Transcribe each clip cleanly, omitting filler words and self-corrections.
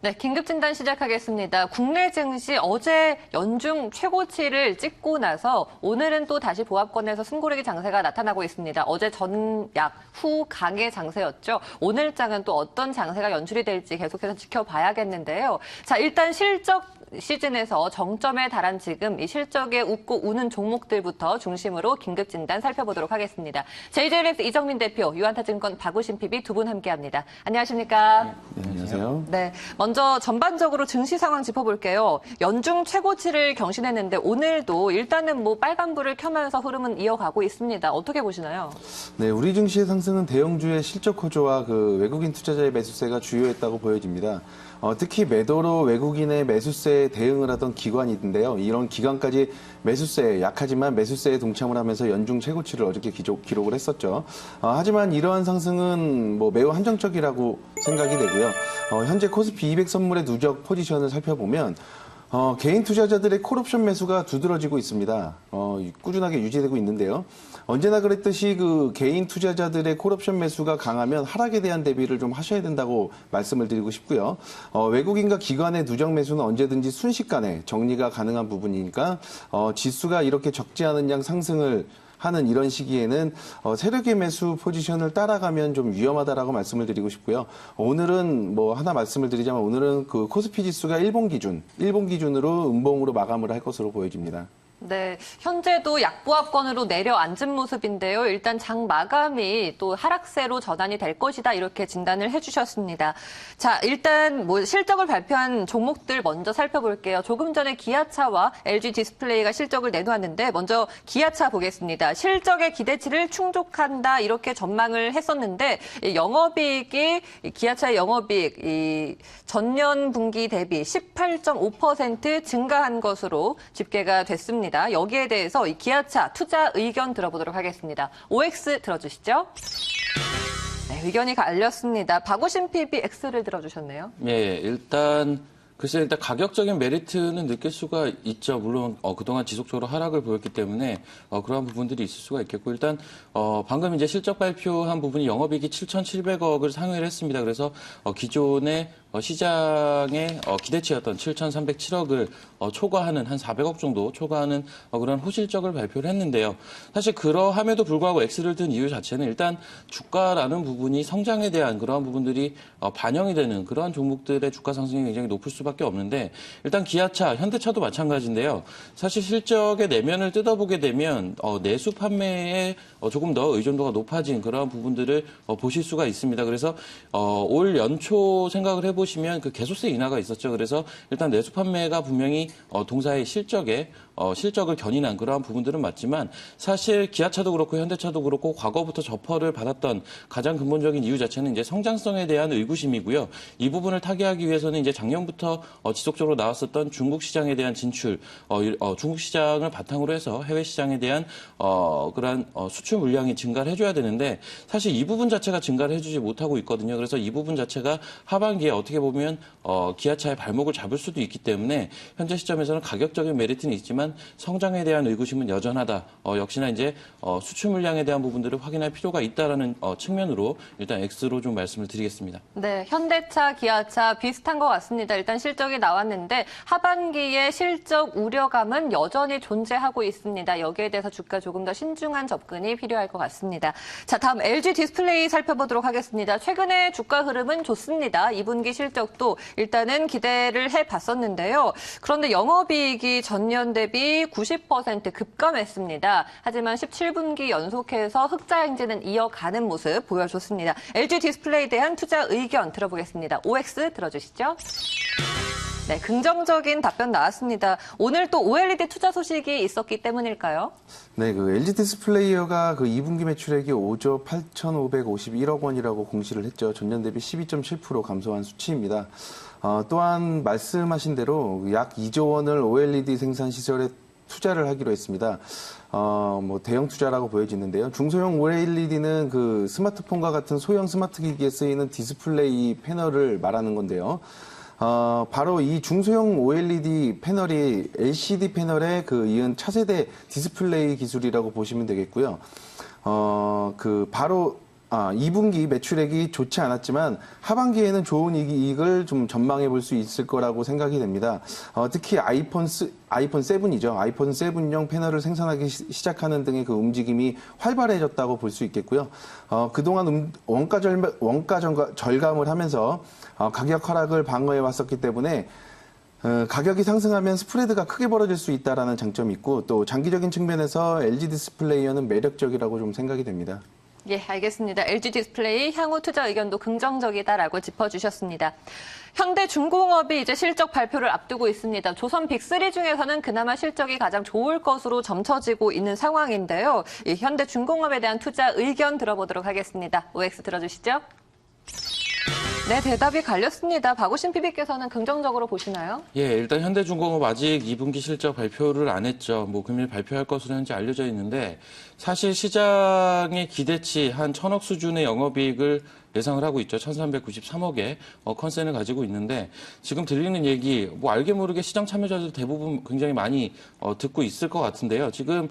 네, 긴급진단 시작하겠습니다. 국내 증시 어제 연중 최고치를 찍고 나서 오늘은 또 다시 보합권에서 숨고르기 장세가 나타나고 있습니다. 어제 전약 후 강의 장세였죠. 오늘 장은 또 어떤 장세가 연출이 될지 계속해서 지켜봐야겠는데요. 자, 일단 실적 시즌에서 정점에 달한 지금 이 실적에 웃고 우는 종목들부터 중심으로 긴급진단 살펴보도록 하겠습니다. JJLS 이정민 대표, 유한타증권 박우신 PB 두 분 함께합니다. 안녕하십니까? 네, 안녕하세요. 네, 먼저 전반적으로 증시 상황 짚어볼게요. 연중 최고치를 경신했는데 오늘도 일단은 빨간불을 켜면서 흐름은 이어가고 있습니다. 어떻게 보시나요? 네, 우리 증시의 상승은 대형주의 실적 호조와 외국인 투자자의 매수세가 주요했다고 보여집니다. 특히 매도로 외국인의 매수세에 대응을 하던 기관이 있는데요. 이런 기관까지 매수세에 약하지만 매수세에 동참을 하면서 연중 최고치를 어저께 기록을 했었죠. 하지만 이러한 상승은 매우 한정적이라고 생각이 되고요. 현재 코스피 200 선물의 누적 포지션을 살펴보면 개인 투자자들의 콜옵션 매수가 두드러지고 있습니다. 꾸준하게 유지되고 있는데요. 언제나 그랬듯이 개인 투자자들의 콜옵션 매수가 강하면 하락에 대한 대비를 좀 하셔야 된다고 말씀을 드리고 싶고요. 외국인과 기관의 누적 매수는 언제든지 순식간에 정리가 가능한 부분이니까 지수가 이렇게 적지 않은 양 상승을 하는 이런 시기에는 세력의 매수 포지션을 따라가면 좀 위험하다라고 말씀을 드리고 싶고요. 오늘은 하나 말씀을 드리자면 오늘은 코스피 지수가 일본 기준으로 음봉으로 마감을 할 것으로 보여집니다. 네, 현재도 약보합권으로 내려앉은 모습인데요. 일단 장 마감이 또 하락세로 전환이 될 것이다 이렇게 진단을 해주셨습니다. 자, 일단 실적을 발표한 종목들 먼저 살펴볼게요. 조금 전에 기아차와 LG 디스플레이가 실적을 내놓았는데 먼저 기아차 보겠습니다. 실적의 기대치를 충족한다 이렇게 전망을 했었는데 기아차의 영업이익 전년 분기 대비 18.5% 증가한 것으로 집계가 됐습니다. 여기에 대해서 이 기아차 투자 의견 들어보도록 하겠습니다. OX 들어주시죠. 네, 의견이 갈렸습니다. 박우신 PB X를 들어주셨네요. 예, 일단 가격적인 메리트는 느낄 수가 있죠. 물론 그동안 지속적으로 하락을 보였기 때문에 그러한 부분들이 있을 수가 있겠고 일단 방금 이제 실적 발표한 부분이 영업이익이 7,700억을 상회를 했습니다. 그래서 기존의 시장의 기대치였던 7,307억을 초과하는 한 400억 정도 초과하는 그런 호실적을 발표를 했는데요. 사실 그러함에도 불구하고 X를 든 이유 자체는 일단 주가라는 부분이 성장에 대한 그러한 부분들이 반영이 되는 그러한 종목들의 주가 상승이 굉장히 높을 수밖에 없는데 일단 기아차, 현대차도 마찬가지인데요. 사실 실적의 내면을 뜯어보게 되면 내수 판매에 조금 더 의존도가 높아진 그러한 부분들을 보실 수가 있습니다. 그래서 올 연초 생각을 해보시면 그 개소세 인하가 있었죠. 그래서 일단 내수 판매가 분명히 동사의 실적을 견인한 그러한 부분들은 맞지만 사실 기아차도 그렇고 현대차도 그렇고 과거부터 저퍼를 받았던 가장 근본적인 이유 자체는 이제 성장성에 대한 의구심이고요. 이 부분을 타개하기 위해서는 이제 작년부터 지속적으로 나왔었던 중국 시장에 대한 진출, 중국 시장을 바탕으로 해서 해외 시장에 대한 그러한 수출 물량이 증가를 해줘야 되는데 사실 이 부분 자체가 증가를 해주지 못하고 있거든요. 그래서 이 부분 자체가 하반기에 어떻게 보면 기아차의 발목을 잡을 수도 있기 때문에 현재 시점에서는 가격적인 메리트는 있지만 성장에 대한 의구심은 여전하다. 역시나 이제 수출 물량에 대한 부분들을 확인할 필요가 있다라는 측면으로 일단 X로 좀 말씀을 드리겠습니다. 네, 현대차, 기아차 비슷한 것 같습니다. 일단 실적이 나왔는데 하반기에 실적 우려감은 여전히 존재하고 있습니다. 여기에 대해서 주가 조금 더 신중한 접근이 필요할 것 같습니다. 자, 다음 LG 디스플레이 살펴보도록 하겠습니다. 최근에 주가 흐름은 좋습니다. 2분기 실적도 일단은 기대를 해봤었는데요. 그런데 영업이익이 전년 대비 90% 급감했습니다. 하지만 17분기 연속해서 흑자 행진은 이어가는 모습 보여줬습니다. LG 디스플레이에 대한 투자 의견 들어보겠습니다. OX 들어주시죠. 네, 긍정적인 답변 나왔습니다. 오늘 또 OLED 투자 소식이 있었기 때문일까요? 네, LG 디스플레이어가 2분기 매출액이 5조 8,551억 원이라고 공시를 했죠. 전년 대비 12.7% 감소한 수치입니다. 또한 말씀하신 대로 약 2조 원을 OLED 생산 시설에 투자를 하기로 했습니다. 대형 투자라고 보여지는데요. 중소형 OLED는 스마트폰과 같은 소형 스마트 기기에 쓰이는 디스플레이 패널을 말하는 건데요. 바로 이 중소형 OLED 패널이 LCD 패널에 이은 차세대 디스플레이 기술이라고 보시면 되겠고요. 바로 2분기 매출액이 좋지 않았지만 하반기에는 좋은 이익을 좀 전망해 볼 수 있을 거라고 생각이 됩니다. 특히 아이폰 7이죠. 아이폰 7용 패널을 생산하기 시작하는 등의 그 움직임이 활발해졌다고 볼 수 있겠고요. 그동안 원가 절감을 하면서 가격 하락을 방어해 왔었기 때문에 가격이 상승하면 스프레드가 크게 벌어질 수 있다는 장점이 있고 또 장기적인 측면에서 LG 디스플레이어는 매력적이라고 좀 생각이 됩니다. 예, 알겠습니다. LG 디스플레이 향후 투자 의견도 긍정적이다라고 짚어주셨습니다. 현대중공업이 이제 실적 발표를 앞두고 있습니다. 조선 빅3 중에서는 그나마 실적이 가장 좋을 것으로 점쳐지고 있는 상황인데요. 이 현대중공업에 대한 투자 의견 들어보도록 하겠습니다. OX 들어주시죠. 네, 대답이 갈렸습니다. 박우신 PB께서는 긍정적으로 보시나요? 예, 일단 현대중공업 아직 2분기 실적 발표를 안 했죠. 금일 발표할 것으로 현재 알려져 있는데 사실 시장의 기대치 한 1,000억 수준의 영업이익을 예상을 하고 있죠. 1,393억의 컨센을 가지고 있는데 지금 들리는 얘기 알게 모르게 시장 참여자들 대부분 굉장히 많이 듣고 있을 것 같은데요. 지금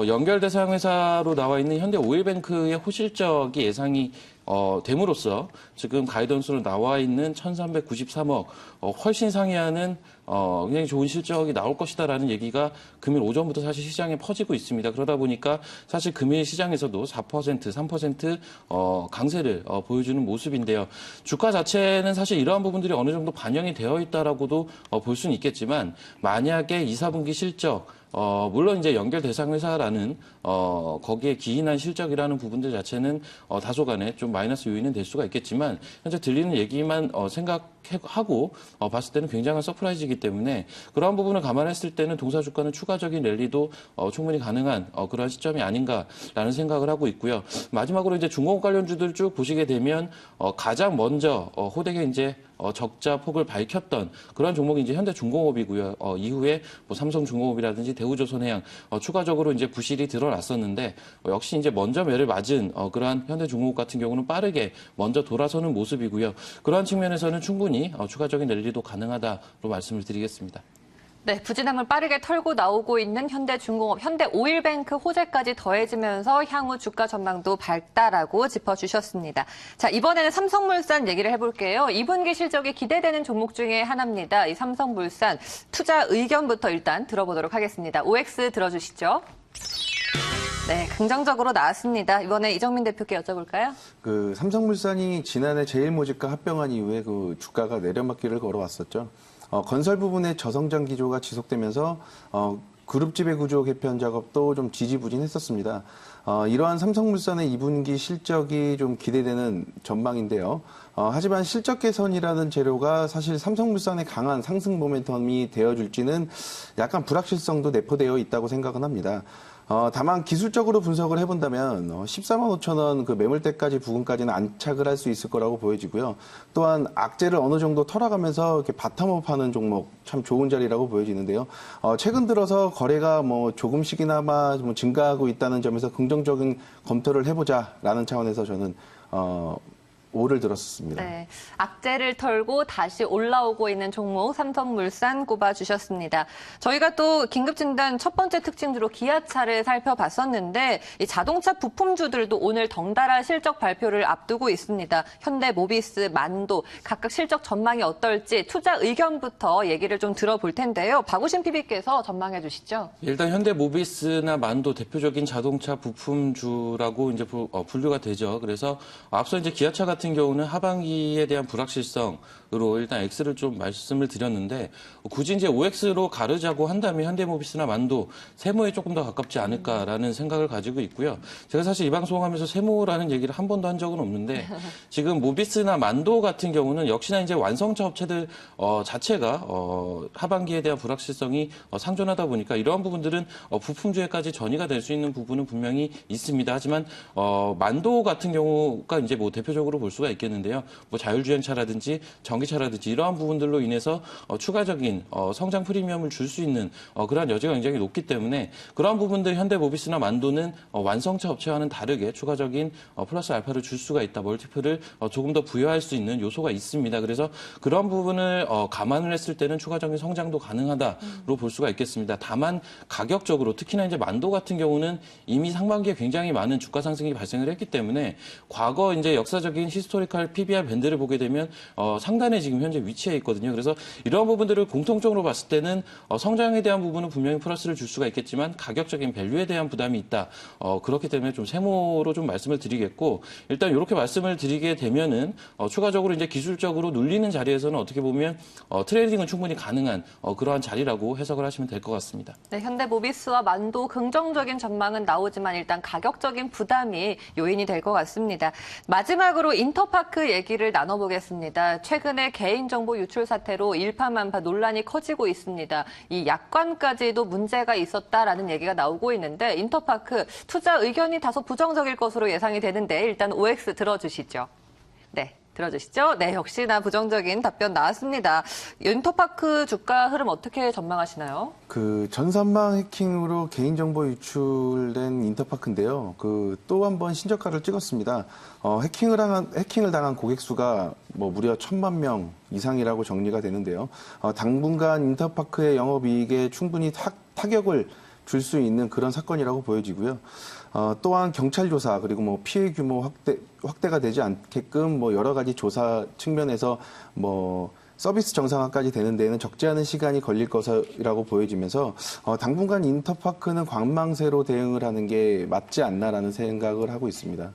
연결 대상 회사로 나와 있는 현대 오일뱅크의 호실적이 예상이 됨으로써 지금 가이던스로 나와 있는 1,393억 훨씬 상회하는 굉장히 좋은 실적이 나올 것이다라는 얘기가 금일 오전부터 사실 시장에 퍼지고 있습니다. 그러다 보니까 사실 금일 시장에서도 4%, 3% 강세를 보여주는 모습인데요. 주가 자체는 사실 이러한 부분들이 어느 정도 반영이 되어 있다라고도 볼 수는 있겠지만 만약에 2, 4분기 실적 물론 이제 연결 대상 회사라는 거기에 기인한 실적이라는 부분들 자체는 다소간에 좀 마이너스 요인은 될 수가 있겠지만 현재 들리는 얘기만 생각하고 봤을 때는 굉장한 서프라이즈이기 때문에 그러한 부분을 감안했을 때는 동사 주가는 추가적인 랠리도 충분히 가능한 그러한 시점이 아닌가라는 생각을 하고 있고요. 마지막으로 이제 중공업 관련주들 쭉 보시게 되면 가장 먼저 호되게 이제 적자 폭을 밝혔던 그런 종목이 이제 현대중공업이고요. 이후에 삼성중공업이라든지 대우조선해양 추가적으로 이제 부실이 드러났었는데 역시 이제 먼저 매를 맞은 그러한 현대중공업 같은 경우는 빠르게 먼저 돌아서는 모습이고요. 그러한 측면에서는 충분히 추가적인 랠리도 가능하다로 말씀을 드리겠습니다. 네, 부진함을 빠르게 털고 나오고 있는 현대중공업, 현대오일뱅크 호재까지 더해지면서 향후 주가 전망도 밝다라고 짚어주셨습니다. 자, 이번에는 삼성물산 얘기를 해볼게요. 2분기 실적이 기대되는 종목 중에 하나입니다. 이 삼성물산 투자 의견부터 일단 들어보도록 하겠습니다. OX 들어주시죠. 네, 긍정적으로 나왔습니다. 이번에 이정민 대표께 여쭤볼까요? 삼성물산이 지난해 제일모직과 합병한 이후에 주가가 내려막기를 걸어왔었죠. 건설 부분의 저성장 기조가 지속되면서 그룹 지배 구조 개편 작업도 좀 지지부진했었습니다. 이러한 삼성물산의 2분기 실적이 좀 기대되는 전망인데요. 하지만 실적 개선이라는 재료가 사실 삼성물산의 강한 상승 모멘텀이 되어줄지는 약간 불확실성도 내포되어 있다고 생각은 합니다. 다만 기술적으로 분석을 해본다면 14만 5천 원 그 매물대까지 부근까지는 안착을 할 수 있을 거라고 보여지고요. 또한 악재를 어느 정도 털어가면서 이렇게 바텀업하는 종목 참 좋은 자리라고 보여지는데요. 최근 들어서 거래가 조금씩이나마 증가하고 있다는 점에서 긍정적인 검토를 해보자라는 차원에서 저는 오를 들었습니다. 네, 악재를 털고 다시 올라오고 있는 종목 삼성물산 꼽아주셨습니다. 저희가 또 긴급진단 첫 번째 특징주로 기아차를 살펴봤었는데 이 자동차 부품주들도 오늘 덩달아 실적 발표를 앞두고 있습니다. 현대모비스, 만도 각각 실적 전망이 어떨지 투자 의견부터 얘기를 좀 들어볼 텐데요. 박우신 PB께서 전망해 주시죠. 일단 현대모비스나 만도 대표적인 자동차 부품주라고 이제 분류가 되죠. 그래서 앞서 이제 기아차 같은 경우는 하반기에 대한 불확실성으로 일단 X를 좀 말씀을 드렸는데 굳이 이제 OX로 가르자고 한다면 현대모비스나 만도 세모에 조금 더 가깝지 않을까라는 생각을 가지고 있고요. 제가 사실 이 방송하면서 세모라는 얘기를 한 번도 한 적은 없는데 지금 모비스나 만도 같은 경우는 역시나 이제 완성차 업체들 자체가 하반기에 대한 불확실성이 상존하다 보니까 이러한 부분들은 부품주에까지 전이가 될 수 있는 부분은 분명히 있습니다. 하지만 만도 같은 경우가 이제 대표적으로 볼 수가 있겠는데요. 뭐 자율주행차라든지 전기차라든지 이러한 부분들로 인해서 추가적인 성장 프리미엄을 줄 수 있는 그러한 여지가 굉장히 높기 때문에 그러한 부분들 현대모비스나 만도는 완성차 업체와는 다르게 추가적인 플러스 알파를 줄 수가 있다. 멀티플을 조금 더 부여할 수 있는 요소가 있습니다. 그래서 그런 부분을 감안을 했을 때는 추가적인 성장도 가능하다로 볼 수가 있겠습니다. 다만 가격적으로 특히나 이제 만도 같은 경우는 이미 상반기에 굉장히 많은 주가 상승이 발생을 했기 때문에 과거 이제 역사적인 히스토리컬 PBR 밴드를 보게 되면 상단에 지금 현재 위치해 있거든요. 그래서 이러한 부분들을 공통적으로 봤을 때는 성장에 대한 부분은 분명히 플러스를 줄 수가 있겠지만 가격적인 밸류에 대한 부담이 있다. 그렇기 때문에 좀 세모로 좀 말씀을 드리겠고 일단 이렇게 말씀을 드리게 되면은 추가적으로 이제 기술적으로 눌리는 자리에서는 어떻게 보면 트레이딩은 충분히 가능한 그러한 자리라고 해석을 하시면 될 것 같습니다. 네, 현대모비스와 만도 긍정적인 전망은 나오지만 일단 가격적인 부담이 요인이 될 것 같습니다. 마지막으로 인터파크 얘기를 나눠보겠습니다. 최근에 개인정보 유출 사태로 일파만파 논란이 커지고 있습니다. 이 약관까지도 문제가 있었다라는 얘기가 나오고 있는데 인터파크 투자 의견이 다소 부정적일 것으로 예상이 되는데 일단 OX 들어주시죠. 네. 들어주시죠? 네, 역시나 부정적인 답변 나왔습니다. 인터파크 주가 흐름 어떻게 전망하시나요? 그 전산망 해킹으로 개인정보 유출된 인터파크인데요. 그 또 한 번 신저가를 찍었습니다. 해킹을 당한 고객 수가 뭐 무려 1,000만 명 이상이라고 정리가 되는데요. 당분간 인터파크의 영업이익에 충분히 타격을 줄 수 있는 그런 사건이라고 보여지고요. 또한 경찰 조사 그리고 뭐 피해 규모 확대가 되지 않게끔 뭐 여러 가지 조사 측면에서 뭐 서비스 정상화까지 되는 데에는 적지 않은 시간이 걸릴 것이라고 보여지면서 당분간 인터파크는 관망세로 대응을 하는 게 맞지 않나라는 생각을 하고 있습니다.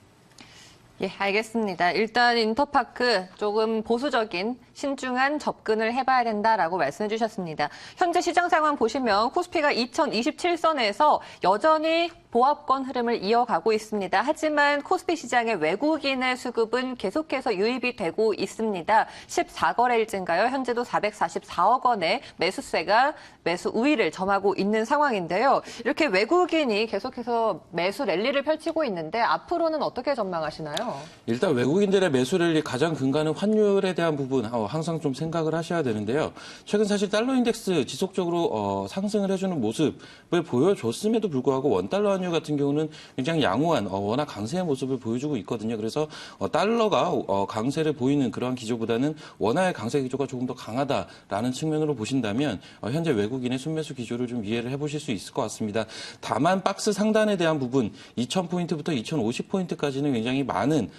예, 알겠습니다. 일단 인터파크 조금 보수적인 신중한 접근을 해봐야 된다라고 말씀해 주셨습니다. 현재 시장 상황 보시면 코스피가 2027선에서 여전히 보합권 흐름을 이어가고 있습니다. 하지만 코스피 시장의 외국인의 수급은 계속해서 유입이 되고 있습니다. 14거래일째인가요? 현재도 444억 원의 매수세가 매수 우위를 점하고 있는 상황인데요. 이렇게 외국인이 계속해서 매수 랠리를 펼치고 있는데 앞으로는 어떻게 전망하시나요? 일단 외국인들의 매수 랠리 가장 근간은 환율에 대한 부분 항상 좀 생각을 하셔야 되는데요. 최근 사실 달러 인덱스 지속적으로 상승을 해주는 모습을 보여줬음에도 불구하고 원달러 환율 같은 경우는 굉장히 양호한 워낙 강세의 모습을 보여주고 있거든요. 그래서 달러가 강세를 보이는 그러한 기조보다는 원화의 강세 기조가 조금 더 강하다라는 측면으로 보신다면 현재 외국인의 순매수 기조를 좀 이해를 해보실 수 있을 것 같습니다. 다만 박스 상단에 대한 부분 2,000포인트부터 2,050포인트까지는 굉장히 많은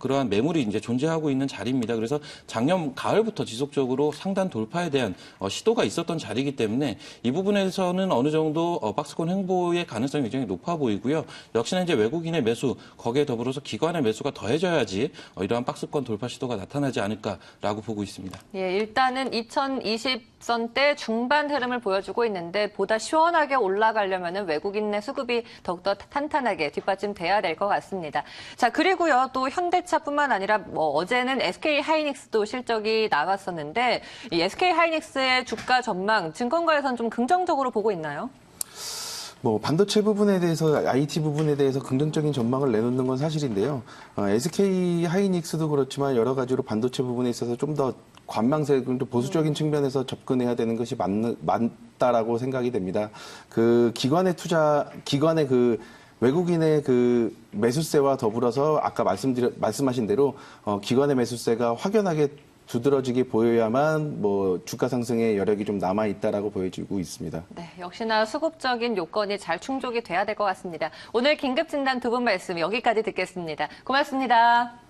그러한 매물이 이제 존재하고 있는 자리입니다. 그래서 작년 가을부터 지속적으로 상단 돌파에 대한 시도가 있었던 자리이기 때문에 이 부분에서는 어느 정도 박스권 횡보의 가능성이 굉장히 높아 보이고요. 역시나 이제 외국인의 매수 거기에 더불어서 기관의 매수가 더해져야지 이러한 박스권 돌파 시도가 나타나지 않을까라고 보고 있습니다. 예, 일단은 2020선대 중반 흐름을 보여주고 있는데 보다 시원하게 올라가려면 외국인의 수급이 더욱더 탄탄하게 뒷받침돼야 될 것 같습니다. 자, 그리고요, 또 현대차뿐만 아니라 어제는 SK 하이닉스도 실적이 나왔었는데 이 SK 하이닉스의 주가 전망 증권가에서는 좀 긍정적으로 보고 있나요? 뭐 반도체 부분에 대해서 IT 부분에 대해서 긍정적인 전망을 내놓는 건 사실인데요. SK 하이닉스도 그렇지만 여러 가지로 반도체 부분에 있어서 좀 더 관망세, 좀 보수적인 측면에서 접근해야 되는 것이 맞다라고 생각이 됩니다. 그 기관의 그 외국인의 그 매수세와 더불어서 아까 말씀하신 대로 기관의 매수세가 확연하게 두드러지게 보여야만 뭐 주가 상승의 여력이 좀 남아 있다라고 보여지고 있습니다. 네, 역시나 수급적인 요건이 잘 충족이 돼야 될 것 같습니다. 오늘 긴급 진단 두 분 말씀 여기까지 듣겠습니다. 고맙습니다.